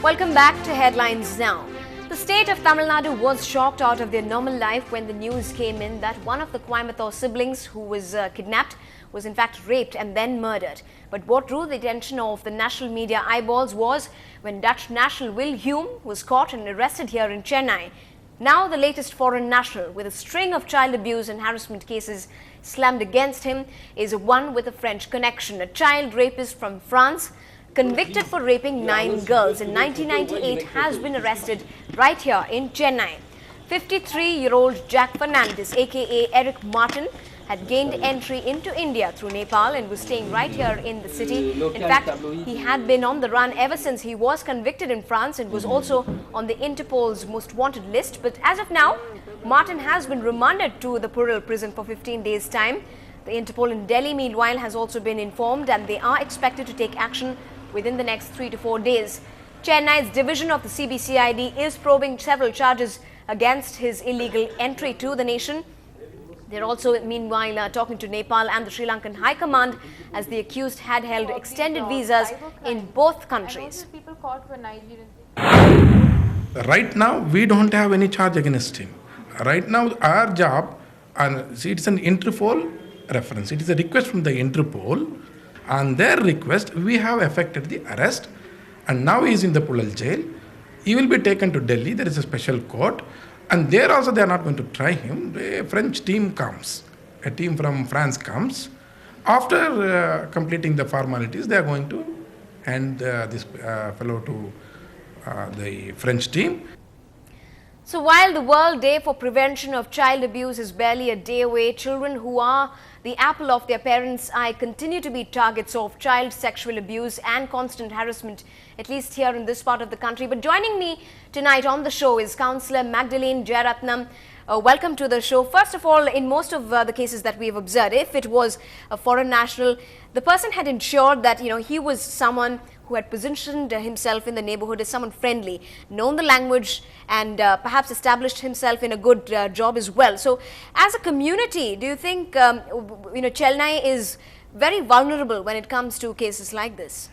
Welcome back to Headlines Now. The state of Tamil Nadu was shocked out of their normal life when the news came in that one of the Coimbatore siblings who was kidnapped was in fact raped and then murdered. But what drew the attention of the national media eyeballs was when Dutch national Will Hume was caught and arrested here in Chennai. Now the latest foreign national with a string of child abuse and harassment cases slammed against him is one with a French connection. A child rapist from France convicted for raping 9 girls in 1998 has been arrested right here in Chennai. 53-year-old Jack Fernandez, aka Eric Martin, had gained entry into India through Nepal and was staying right here in the city. In fact, he had been on the run ever since he was convicted in France and was also on the Interpol's most wanted list. But as of now, Martin has been remanded to the Pural prison for 15 days' time. The Interpol in Delhi, meanwhile, has also been informed and they are expected to take action within the next 3 to 4 days. Chennai's division of the CBCID is probing several charges against his illegal entry to the nation. They're also, meanwhile, talking to Nepal and the Sri Lankan High Command as the accused had held extended visas in both countries. Right now, we don't have any charge against him. Right now, our job, and see, it's an Interpol reference. It is a request from the Interpol. On their request, we have effected the arrest, and now he is in the Pulal jail. He will be taken to Delhi. There is a special court, and there also they are not going to try him. A French team comes, a team from France comes. After completing the formalities, they are going to hand this fellow to the French team. So while the World Day for Prevention of Child Abuse is barely a day away, children who are the apple of their parents' eye continue to be targets of child sexual abuse and constant harassment, at least here in this part of the country. But joining me tonight on the show is Councillor Magdalene Jayaratnam. Welcome to the show. First of all, in most of the cases that we have observed, if it was a foreign national, the person had ensured that he was someone who had positioned himself in the neighborhood as someone friendly, known the language and perhaps established himself in a good job as well. So as a community, do you think Chennai is very vulnerable when it comes to cases like this?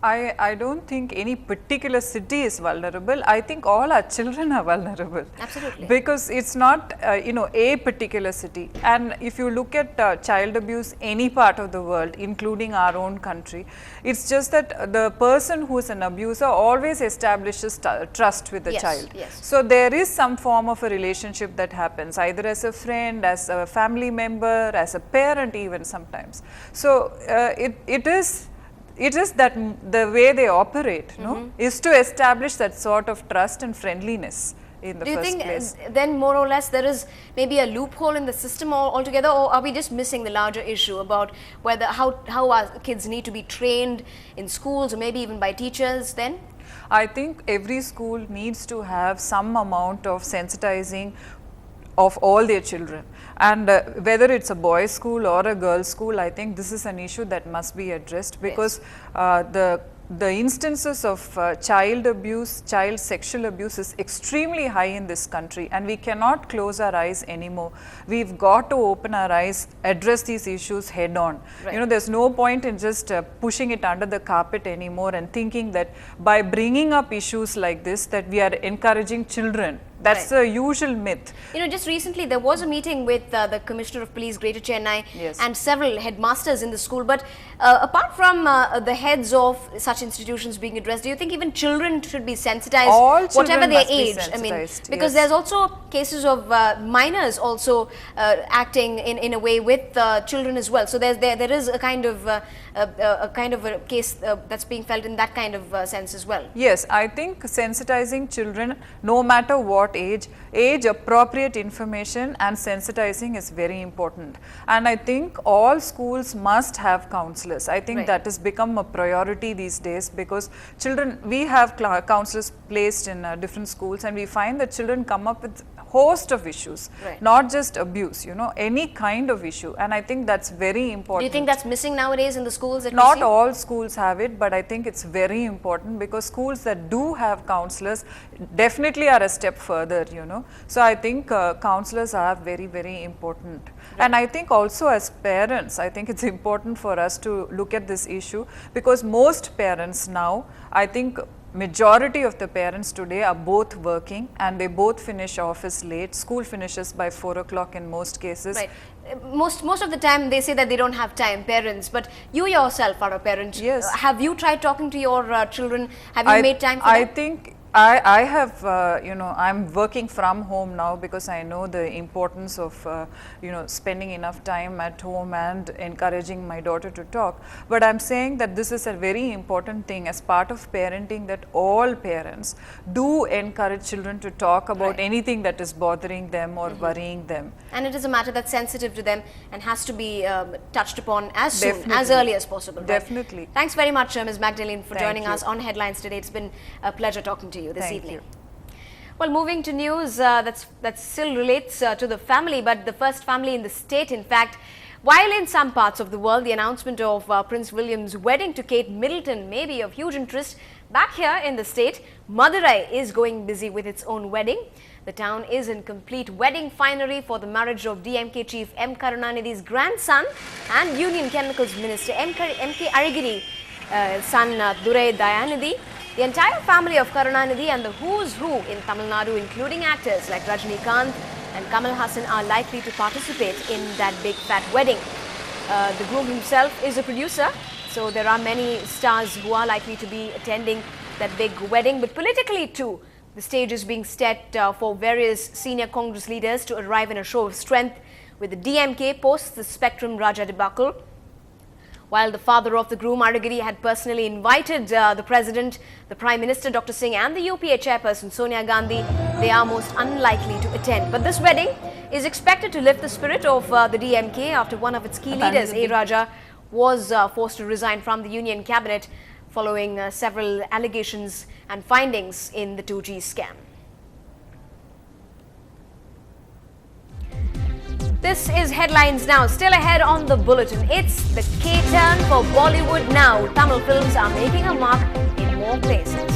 I don't think any particular city is vulnerable. I think all our children are vulnerable. Absolutely. Because it's not, a particular city. And if you look at child abuse, any part of the world, including our own country, it's just that the person who is an abuser always establishes trust with the child. Yes. So there is some form of a relationship that happens, either as a friend, as a family member, as a parent even sometimes. So it is that the way they operate, is to establish that sort of trust and friendliness in the first place. Do you think then more or less there is maybe a loophole in the system altogether, or are we just missing the larger issue about whether how our kids need to be trained in schools or maybe even by teachers then? I think every school needs to have some amount of sensitizing of all their children, and whether it's a boys school or a girls school, I think this is an issue that must be addressed, because the instances of child abuse, child sexual abuse is extremely high in this country, and we cannot close our eyes anymore. We've got to open our eyes, address these issues head on. Right. There's no point in just pushing it under the carpet anymore and thinking that by bringing up issues like this that we are encouraging children. That's a usual myth. Just recently there was a meeting with the Commissioner of Police Greater Chennai and several headmasters in the school. But apart from the heads of such institutions being addressed, do you think even children should be sensitized, all whatever their must be age? I mean, sensitized, because there's also cases of minors also acting in a way with children as well. So there is a kind of a case that's being felt in that kind of sense as well. Yes, I think sensitizing children, no matter what age appropriate information and sensitizing is very important. And I think all schools must have counselors. I think that has become a priority these days, because children, we have counselors placed in different schools, and we find that children come up with host of issues, not just abuse, any kind of issue, and I think that's very important. Do you think that's missing nowadays in the schools that Not all schools have it, but I think it's very important, because schools that do have counselors definitely are a step further, So I think counselors are very, very important. And I think also as parents, I think it's important for us to look at this issue, because most parents now, I think majority of the parents today are both working and they both finish office late. School finishes by 4 o'clock in most cases. Right. Most of the time they say that they don't have time, parents, but you yourself are a parent. Yes. Have you tried talking to your children? Have you made time for I them? think I have, I'm working from home now because I know the importance of, spending enough time at home and encouraging my daughter to talk. But I'm saying that this is a very important thing as part of parenting, that all parents do encourage children to talk about anything that is bothering them or worrying them. And it is a matter that's sensitive to them and has to be touched upon as soon, as early as possible. Right? Definitely. Thanks very much, Ms. Magdalene, for Thank joining you. us on Headlines today. It's been a pleasure talking to you this Thank evening. you. Well, moving to news that still relates to the family, but the first family in the state, in fact. While in some parts of the world, the announcement of Prince William's wedding to Kate Middleton may be of huge interest, back here in the state, Madurai is going busy with its own wedding. The town is in complete wedding finery for the marriage of DMK chief M. Karunanidhi's grandson and Union Chemicals Minister M.K. Arigiri son Durai Dayanidhi. The entire family of Karunanidhi and the who's who in Tamil Nadu, including actors like Rajinikanth and Kamal Hassan, are likely to participate in that big fat wedding. The groom himself is a producer, so there are many stars who are likely to be attending that big wedding. But politically too, the stage is being set for various senior Congress leaders to arrive in a show of strength, with the DMK post the Spectrum Raja debacle. While the father of the groom, Arigiri, had personally invited the President, the Prime Minister Dr. Singh and the UPA chairperson Sonia Gandhi, they are most unlikely to attend. But this wedding is expected to lift the spirit of the DMK after one of its key leaders, A. Raja, was forced to resign from the Union Cabinet following several allegations and findings in the 2G scam. This is Headlines Now. Still ahead on the bulletin, it's the K-turn for Bollywood now. Tamil films are making a mark in more places.